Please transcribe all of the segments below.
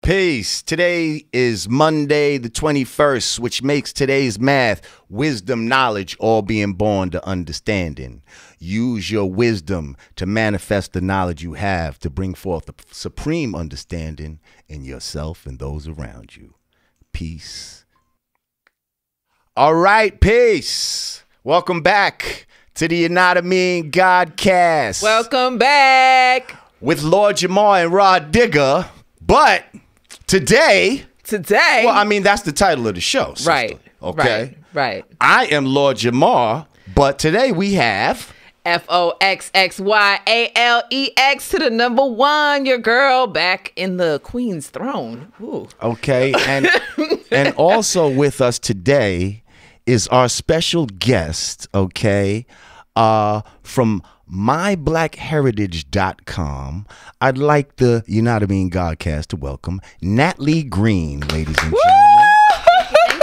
Peace. Today is Monday the 21st, which makes today's math, wisdom, knowledge, all being born to understanding. Use your wisdom to manifest the knowledge you have to bring forth the supreme understanding in yourself and those around you. Peace. All right, peace. Welcome back to the YANADAMEEN GODCAST. Welcome back. With Lord Jamar and Rah Digga. But today, well, I mean, that's the title of the show, sister. Right. Okay. Right. I am Lord Jamar, but today we have FOXXYALEX to the number one, your girl back in the Queen's throne. Ooh. Okay, and also with us today is our special guest, okay, from myblackHeritage.com. I'd like the YANADAMEEN GODCAST to welcome Natlee Green, ladies and gentlemen. Thank you.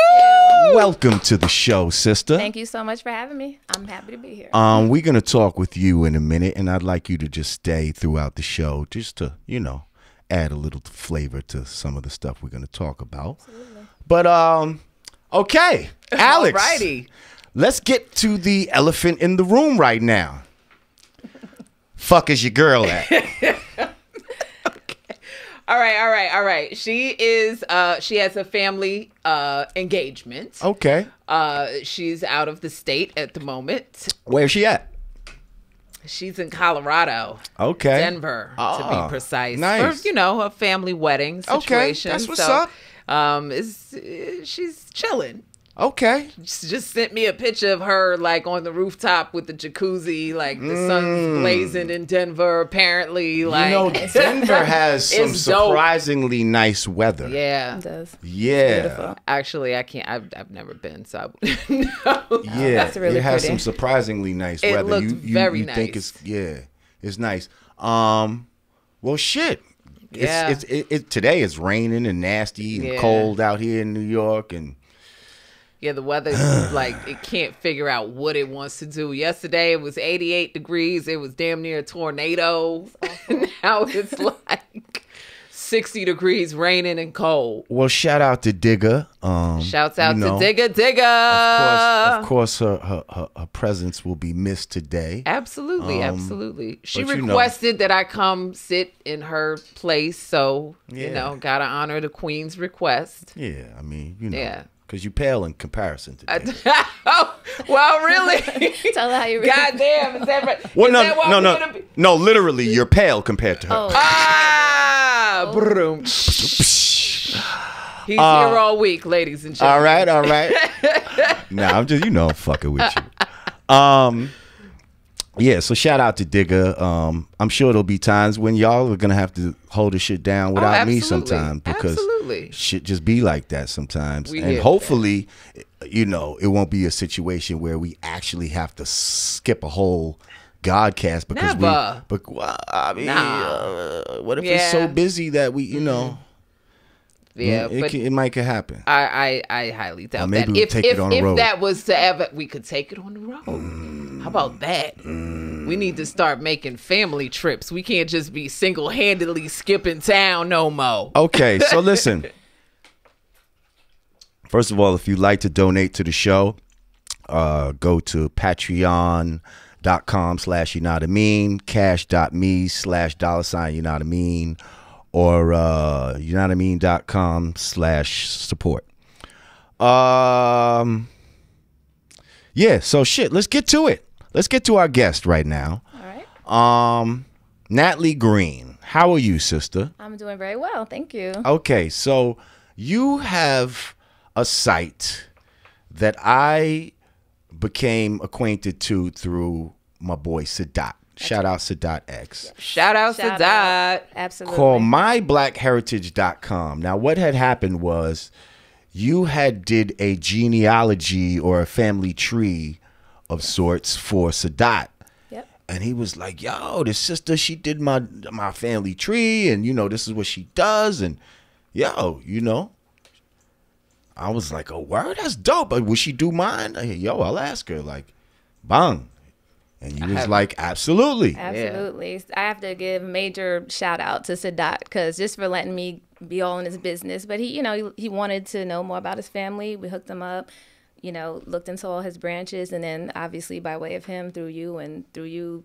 Welcome to the show, sister. Thank you so much for having me. I'm happy to be here. We're going to talk with you in a minute, and I'd like you to just stay throughout the show just to, you know, add a little flavor to some of the stuff we're going to talk about. Absolutely. But, okay, Alex. Alrighty. Let's get to the elephant in the room right now. Fuck is your girl at? Okay. All right. She is she has a family engagement. Okay. She's out of the state at the moment. Where's she at? She's in Colorado. Okay. Denver, to be precise. Nice. For, you know, a family wedding situation. Okay, that's what's up. She's chilling. Okay. She just sent me a picture of her like on the rooftop with the jacuzzi, like the sun's blazing in Denver. Apparently, like, you know, Denver has some it's dope. Surprisingly nice weather. Yeah, It does. Yeah. Beautiful. actually, I can't. I've never been, so I wouldn't know. Yeah, That's really it has pretty. some surprisingly nice It weather. looked very think nice. it's nice. Well, shit. Yeah. Today it's raining and nasty and Yeah. cold out here in New York, and Yeah, the weather like it can't figure out what it wants to do. Yesterday it was 88 degrees. It was damn near a tornado. Now it's like 60 degrees, raining and cold. well, shout out to Digga. Shouts out you know, to Digga. Of course, her presence will be missed today. Absolutely. She but you know. requested that I come sit in her place, so you Yeah. know, gotta honor the Queen's request. Yeah, I mean, you know, Yeah. because you pale in comparison to Digga. Oh, well, really? Tell her how you really God damn, is that right? Well, Is that why we're gonna be- no, literally, you're pale compared to her. Oh. Broom. He's here all week, ladies and gentlemen. All right. Nah, I'm just, you know, I'm fucking with you. Yeah, so shout out to Digga. I'm sure there'll be times when y'all are gonna have to hold this shit down without me absolutely. sometimes, because Absolutely. shit just be like that sometimes. We And get hopefully, you know, it won't be a situation where we actually have to skip a whole Godcast because Never. I mean, Nah. what if it's so Yeah. busy that we, you know, Yeah, but it might could happen. I highly doubt maybe that. we'll If take it on the road. that was to ever, we could take it on the road. How about that? We need to start making family trips. We can't just be single-handedly skipping town no more. Okay, so listen. First of all, if you'd like to donate to the show, go to patreon.com/YANADAMEEN, cash.me/$YANADAMEEN, or YANADAMEEN.com/support. Yeah, so shit, let's get to it. Let's get to our guest right now. All right. Natlee Green. How are you, sister? I'm doing very well. Thank you. Okay, so you have a site that I became acquainted to through my boy Sadat. Shout out Sadat X. Shout out to Shout Dot. out. Absolutely. Called myblackHeritage.com. Now, what had happened was you had did a genealogy or a family tree of sorts for Sadat. Yep. And he was like, yo, this sister, she did my family tree, and, you know, this is what she does. And, yo, you know, I was like, oh, word, that's dope. But would she do mine? Yo, I'll ask her. Like, bang. And you was like, absolutely. Absolutely. I have to give major shout out to Sadat, because just for letting me be all in his business. But he wanted to know more about his family. We hooked him up, looked into all his branches, and then obviously by way of him, through you,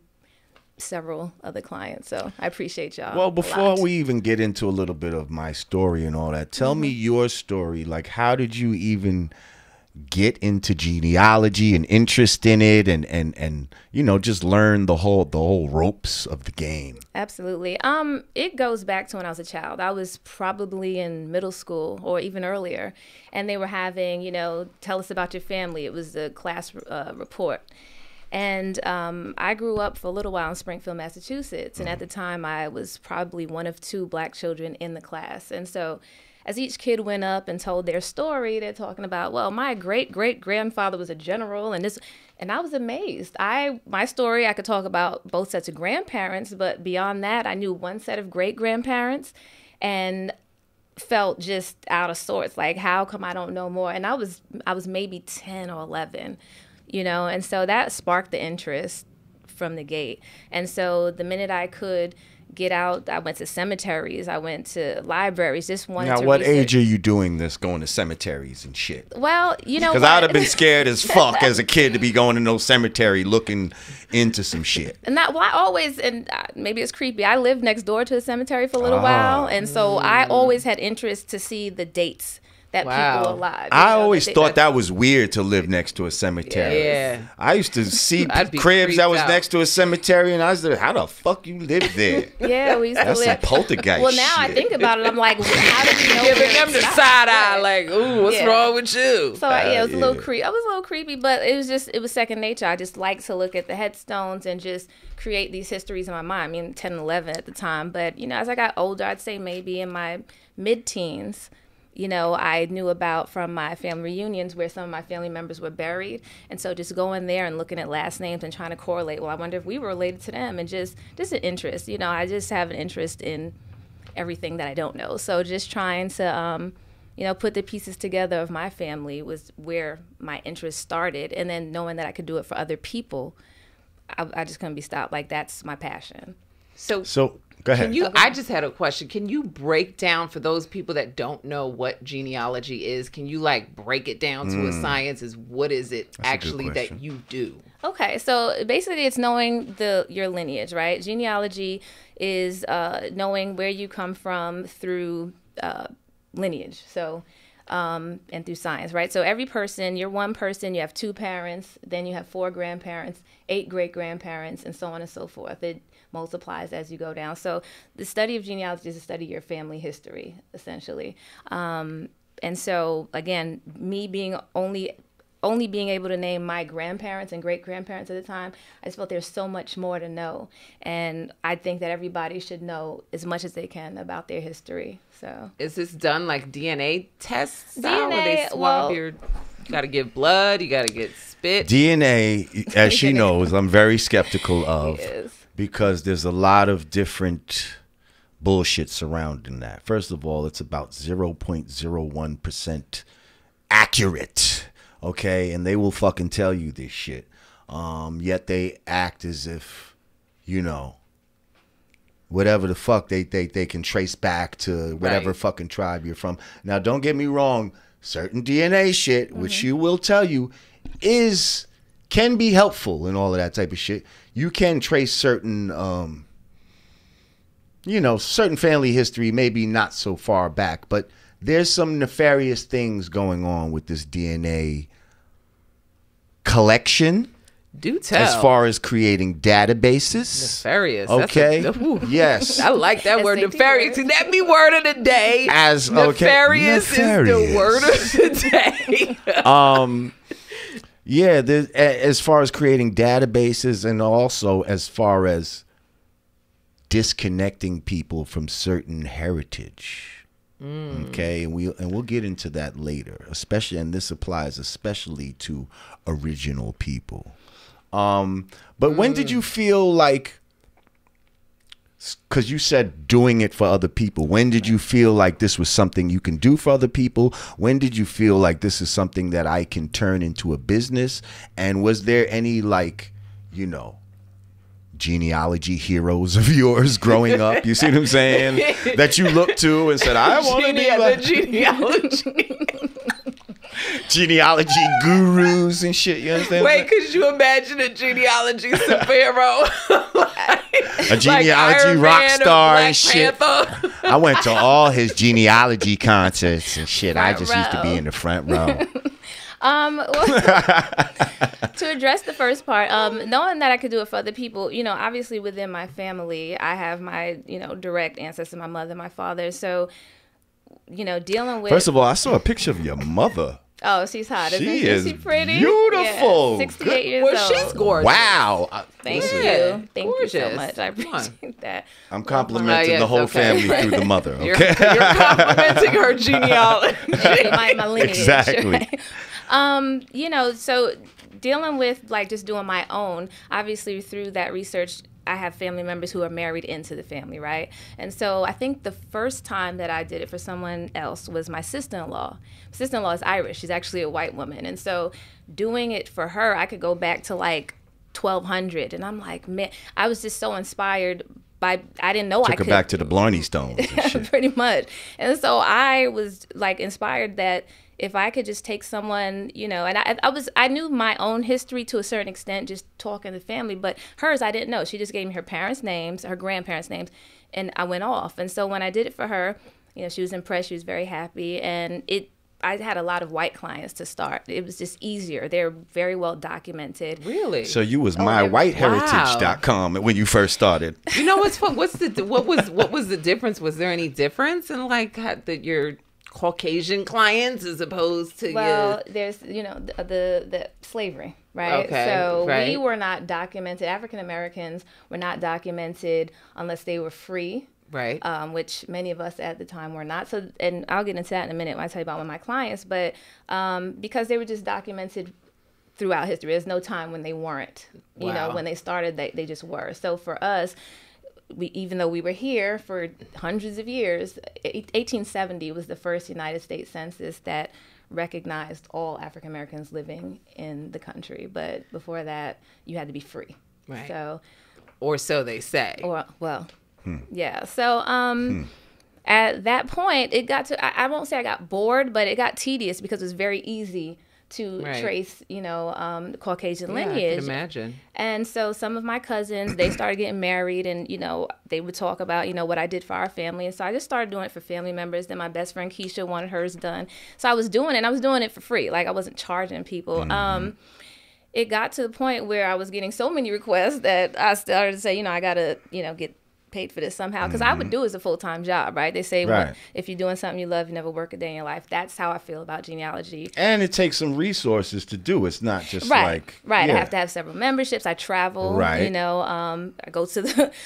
several other clients. So I appreciate y'all. Well, before we even get into a little bit of my story and all that, tell me your story. Like, how did you even get into genealogy and interest in it, and just learn the whole ropes of the game? Absolutely. It goes back to when I was a child. I was probably in middle school or even earlier, and they were having, tell us about your family. It was the class report. And I grew up for a little while in Springfield, Massachusetts. And at the time, I was probably one of 2 Black children in the class. And so as each kid went up and told their story, they're talking about, well, my great-great-grandfather was a general. And I was amazed. My story, I could talk about both sets of grandparents. But beyond that, I knew one set of great-grandparents and felt just out of sorts. Like, how come I don't know more? And I was maybe 10 or 11. And so that sparked the interest from the gate. And so the minute I could get out, I went to cemeteries, I went to libraries, just wanted to Now, what research. age are you doing this, going to cemeteries and shit? Well, Because I'd have been scared as fuck as a kid to be going to no cemetery looking into some shit. And I always, and maybe it's creepy, I lived next door to a cemetery for a little while. And so I always had interest to see the dates that people alive. I always thought that was weird to live next to a cemetery. Yeah. I used to see cribs creeped that was out. next to a cemetery, and I was like, how the fuck you live there? Yeah, we used to That's some live. poltergeist Well, now I shit. think about it, I'm like, how did you know? Giving them the side eye, like, ooh, what's wrong with you? So it was a little yeah. creepy. I was a little creepy, but it was second nature. I just like to look at the headstones and just create these histories in my mind. I mean, 10 and 11 at the time, but as I got older, I'd say maybe in my mid-teens, I knew about from my family reunions where some of my family members were buried. And so just going there and looking at last names and trying to correlate, well, I wonder if we were related to them, and just an interest. I just have an interest in everything that I don't know. So just trying to, put the pieces together of my family was where my interest started. And then knowing that I could do it for other people, I just couldn't be stopped. Like, that's my passion. So go ahead. I just had a question. Can you break down, for those people that don't know what genealogy is, can you break it down to a science? What is it actually that you do? Okay, so basically it's knowing your lineage, right? Genealogy is knowing where you come from through lineage. So and through science, right? So every person, you're one person, you have 2 parents, then you have 4 grandparents, 8 great-grandparents, and so on and so forth. It multiplies as you go down. So the study of genealogy is a study of your family history, essentially. And so, again, me being only being able to name my grandparents and great-grandparents at the time, I just felt there's so much more to know. And I think that everybody should know as much as they can about their history. So is this done like DNA tests style, where they DNA, swab you got to give blood, you got to get spit? DNA, as she knows, I'm very skeptical of, Yes. because there's a lot of different bullshit surrounding that. First of all, it's about 0.01% accurate. Okay, and they will fucking tell you this shit. Yet they act as if, whatever the fuck they can trace back to whatever fucking tribe you're from. Now, don't get me wrong. Certain DNA shit, which you will tell you, can be helpful and all of that type of shit. You can trace certain, certain family history, maybe not so far back, but there's some nefarious things going on with this DNA collection. Do tell. As far as creating databases. Nefarious. Okay. Yes. I like that word, nefarious. See, that be word of the day. Nefarious is the word of the day. Yeah, as far as creating databases, and also as far as disconnecting people from certain heritage. Okay, and we'll get into that later, especially, and this applies especially to original people. But when did you feel like, because you said doing it for other people, when did you feel like this was something you can do for other people? When did you feel like this is something that I can turn into a business? And was there any genealogy heroes of yours growing up? You see what I'm saying? That you look to and said, I want to be like genealogy. Genealogy gurus and shit. You understand? Wait, could you imagine a genealogy superhero? A genealogy like rock star and shit. Panther. I went to all his genealogy concerts and shit. I just used to be row. in the front row. To address the first part, knowing that I could do it for other people, you know, obviously within my family, I have my, you know, direct ancestors, my mother, my father. So, you know, dealing with. First of all, I saw a picture of your mother. Oh, she's hot. Isn't She she? is She pretty? beautiful. Yeah, 68 years Well, old. she's gorgeous. Wow. Thank Yeah, you. Thank you so gorgeous. much. I Come on. appreciate that. I'm complimenting yes, the whole okay. family through the mother. You're, Okay. you're complimenting her genealogy. my lineage. Exactly. Right? You know, so dealing with like just doing my own, obviously through that research, I have family members who are married into the family, right? And so I think the first time that I did it for someone else was my sister-in-law. My sister-in-law is Irish. She's actually a white woman. And so doing it for her, I could go back to like 1200. And I'm like, man, I was just so inspired by, I didn't know I Took could. her back to the Blarney Stones and shit. Pretty much. And so I was like inspired that if I could just take someone, you know, and I knew my own history to a certain extent, just talking to family, but hers I didn't know. She just gave me her parents' names, her grandparents' names, and I went off. And so when I did it for her, you know, she was impressed, she was very happy, and I had a lot of white clients to start. It was just easier. They're very well documented. Really? So you was mywhiteheritage.com when you first started. You know what's fun? What was the difference? Was there any difference in like your Caucasian clients as opposed to well, there's the slavery, right? Okay, so right. we were not documented. African Americans were not documented unless they were free, right? Which many of us at the time were not. So, and I'll get into that in a minute when I tell you about one of my clients. But because they were just documented throughout history, there's no time when they weren't. You Wow. know, when they started, they just were. So for us, even though we were here for hundreds of years, 1870 was the first United States Census that recognized all African Americans living in the country. But before that, you had to be free. Right. So, or so they say. or well, yeah. So at that point, it got to, I won't say I got bored, but it got tedious because it was very easy to Right. trace, Caucasian Yeah, I lineage. can imagine. And so some of my cousins, they started getting married and, they would talk about, what I did for our family. And so I just started doing it for family members. Then my best friend Keisha wanted hers done. So I was doing it, and I was doing it for free. Like I wasn't charging people. It got to the point where I was getting so many requests that I started to say, I got to, get paid for this somehow, because I would do it as a full-time job, right? They say, Right. well, if you're doing something you love, you never work a day in your life. That's how I feel about genealogy. And it takes some resources to do. It's not just Right. yeah. I have to have several memberships. I travel, Right. I go to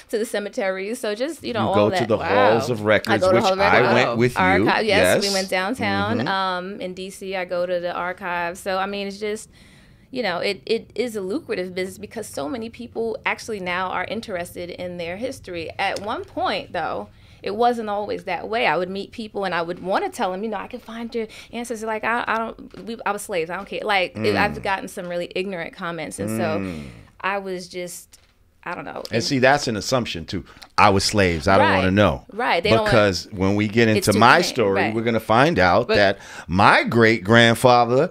the cemeteries. So just, You all go that. to the halls of records, I go to which Hall of I Records. went with you. Archive. Yes, we went Mm-hmm. downtown. In DC, I go to the archives. So, I mean, it's just, it is a lucrative business because so many people actually now are interested in their history. At one point, though, it wasn't always that way. I would meet people and I would want to tell them, I can find your ancestors. Like, I was slaves. I don't care. Like, I've gotten some really ignorant comments. And so I was just, I don't know. And see, that's an assumption too. I was slaves. I don't want to know. Right. Because when we get into too my late. story, Right. we're going to find out that my great grandfather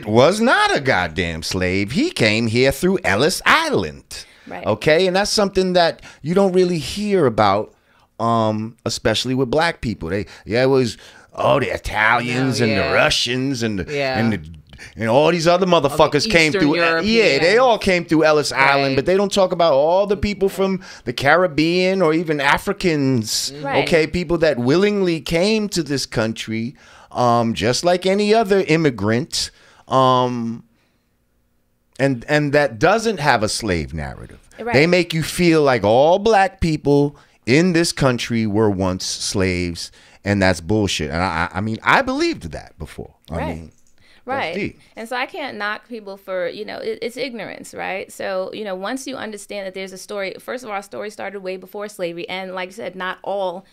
was not a goddamn slave. He came here through Ellis Island. Right. Okay, and that's something that you don't really hear about, especially with black people. It was the Italians and the Russians and and all these other motherfuckers came through. Europeans. They all came through Ellis Island, but they don't talk about all the people from the Caribbean or even Africans. Right. Okay, people that willingly came to this country, just like any other immigrant, and that doesn't have a slave narrative. Right. They make you feel like all black people in this country were once slaves, and that's bullshit. And I mean, I believed that before. Right. I mean, Right. deep. And so I can't knock people for, it's ignorance, right? So, once you understand that there's a story, first of all, our story started way before slavery. And like I said, not all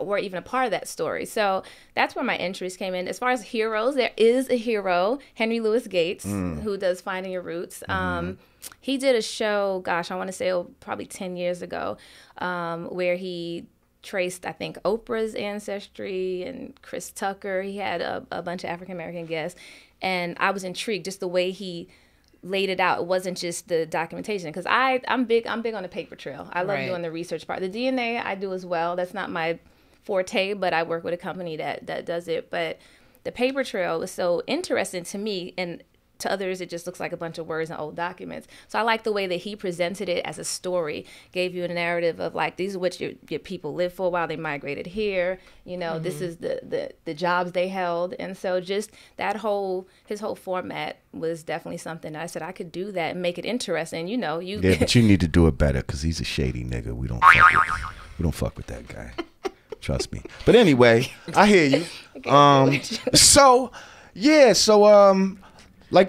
were even a part of that story. So that's where my interest came in. As far as heroes, there is a hero, Henry Louis Gates, who does Finding Your Roots. He did a show, gosh, I want to say probably 10 years ago, where he traced, I think, Oprah's ancestry and Chris Tucker. He had a bunch of African-American guests. And I was intrigued just the way he laid it out. It wasn't just the documentation, because I'm big on the paper trail. I love doing the research part. The DNA I do as well. That's not my forte, but I work with a company that does it. But the paper trail was so interesting to me, and to others it just looks like a bunch of words and old documents. So I like the way that he presented it as a story, gave you a narrative of like, these are what your people lived for while they migrated here, you know, this is the jobs they held. And so just his whole format was definitely something that I said I could do that and make it interesting. You know, yeah, but you need to do it better, because he's a shady nigga. We don't fuck with that guy. Trust me. But anyway, I hear you. So like,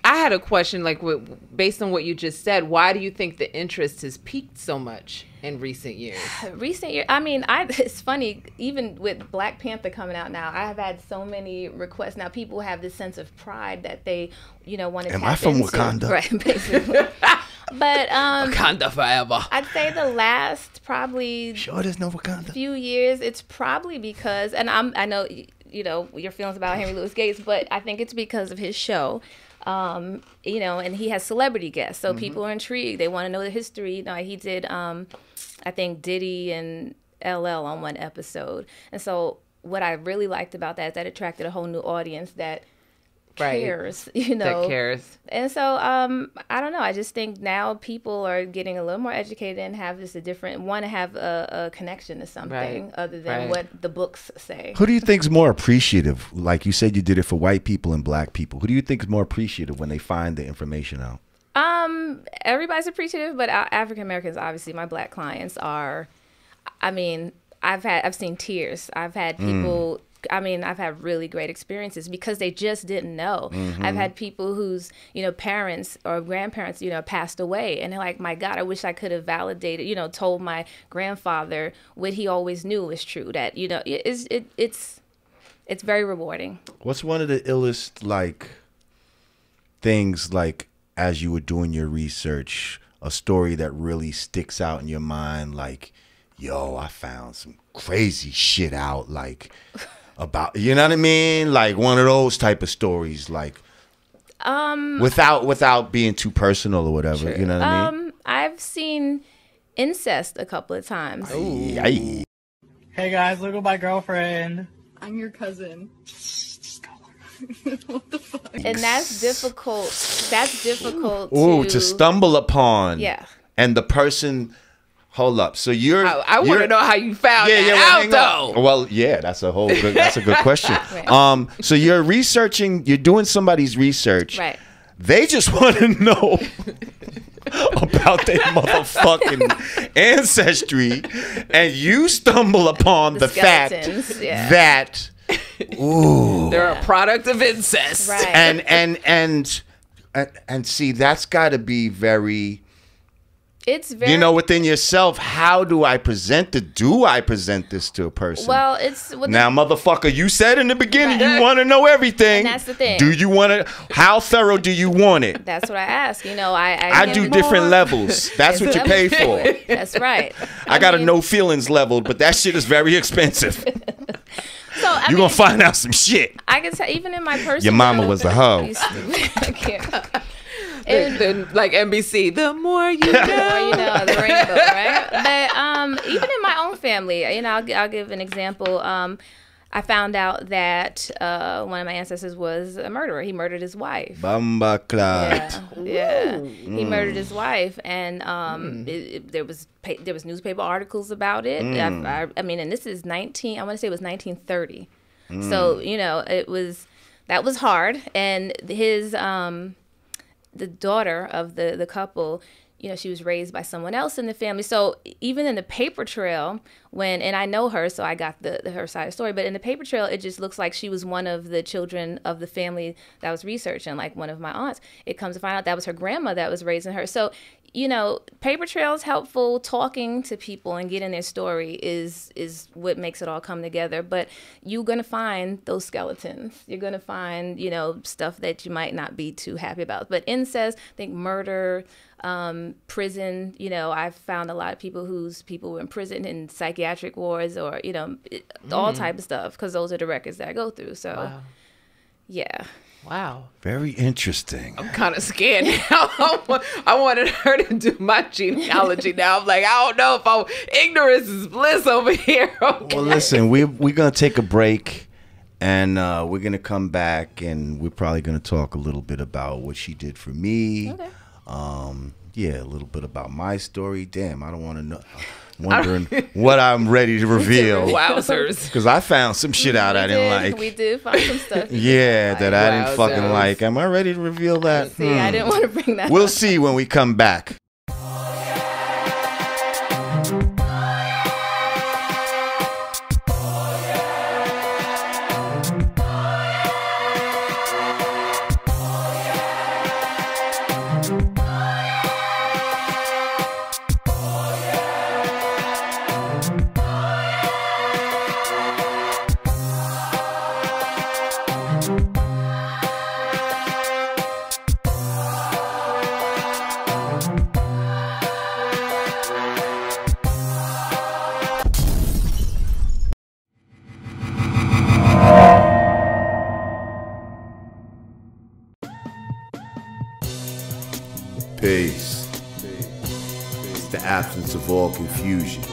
I had a question, like, based on what you just said, why do you think the interest has peaked so much in recent years? I mean, it's funny, even with Black Panther coming out now, I have had so many requests. Now, people have this sense of pride that they, you know, want to tap into. Am I from Wakanda? Right, basically. But Wakanda forever. I'd say the last probably there's no Wakanda few years, it's probably because, and I know, you know, your feelings about Henry Louis Gates, but I think it's because of his show, you know, and he has celebrity guests, so people are intrigued. They want to know the history. You know, he did, I think, Diddy and LL on one episode, and so what I really liked about that is that attracted a whole new audience that cares, you know. That cares. And so, I don't know. I just think now people are getting a little more educated and have want to have a connection to something other than what the books say. Who do you think is more appreciative? Like you said, you did it for white people and Black people. Who do you think is more appreciative when they find the information out? Everybody's appreciative, but African Americans, obviously, my Black clients are. I mean, I've seen tears. I've had people. I mean, I've had really great experiences because they just didn't know. I've had people whose, you know, parents or grandparents, you know, passed away, and they're like, my God, I wish I could have validated, you know, told my grandfather what he always knew was true. That, you know, it's very rewarding. What's one of the illest, like, things, like, as you were doing your research, a story that really sticks out in your mind, like, yo, I found some crazy shit out, like, about, you know what I mean? Like one of those type of stories, like, without being too personal or whatever, true. You know what I mean? I've seen incest a couple of times. Hey guys, look at my girlfriend. I'm your cousin. What the fuck? And that's difficult. That's difficult to stumble upon. Yeah. And the person... Hold up. So I want to know how you found that out, though. Well, yeah, that's a good question. Right. So you're doing somebody's research. Right. They just want to know about their motherfucking ancestry, and you stumble upon the fact that they're a product of incest. Right. And see, that's got to be very... It's very, you know, within yourself, how do I present it? Do I present this to a person? Well, it's... Now, motherfucker, you said in the beginning you want to know everything. And that's the thing. Do you want to... How thorough do you want it? That's what I ask. You know, I do different levels. That's what you pay for. That's right. I got a no feelings level, but that shit is very expensive. So you're going to find out some shit. I can tell, even in my personal... Your mama was a hoe. I can't... like NBC, the more you know. The more you know, the rainbow, right? But even in my own family, you know, I'll give an example. I found out that one of my ancestors was a murderer. He murdered his wife. Bamba clot. Yeah. He murdered his wife, and there was newspaper articles about it. I mean, and this is I want to say it was 1930. So, you know, that was hard. And his the daughter of the couple, you know, she was raised by someone else in the family. So even in the paper trail, and I know her, so I got her side of the story, but in the paper trail, it just looks like she was one of the children of the family that was researching, like one of my aunts. It comes to find out that was her grandma that was raising her. So paper trail is helpful. Talking to people and getting their story is what makes it all come together. But you're going to find those skeletons. You're going to find, stuff that you might not be too happy about. But incest, I think murder, prison, I've found a lot of people were in prison in psychiatric wards or, all type of stuff, because those are the records that I go through. So, wow. Yeah. Wow. Very interesting. I'm kind of scared now. I wanted her to do my genealogy now. I'm like, I don't know if ignorance is bliss over here. Okay. Well, listen, we're going to take a break, and we're going to come back, and we're probably going to talk a little bit about what she did for me. Okay. Yeah, a little bit about my story. Damn, I don't want to know. Wondering what I'm ready to reveal. Wowzers. Because I found some shit out I didn't like. We did find some stuff. Yeah, that I didn't fucking Wowzers. like. Am I ready to reveal that? See, I didn't want to bring that We'll up. see when we come back. Peace. It's the absence of all confusion.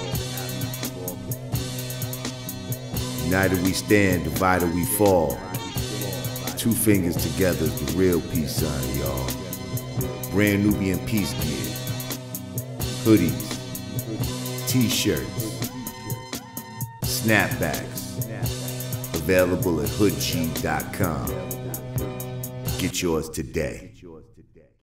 United we stand, divided we fall. Two fingers together is the real peace sign, y'all. Brand Nubian peace gear. Hoodies. T-shirts. Snapbacks. Available at hoodg.com. Get yours today.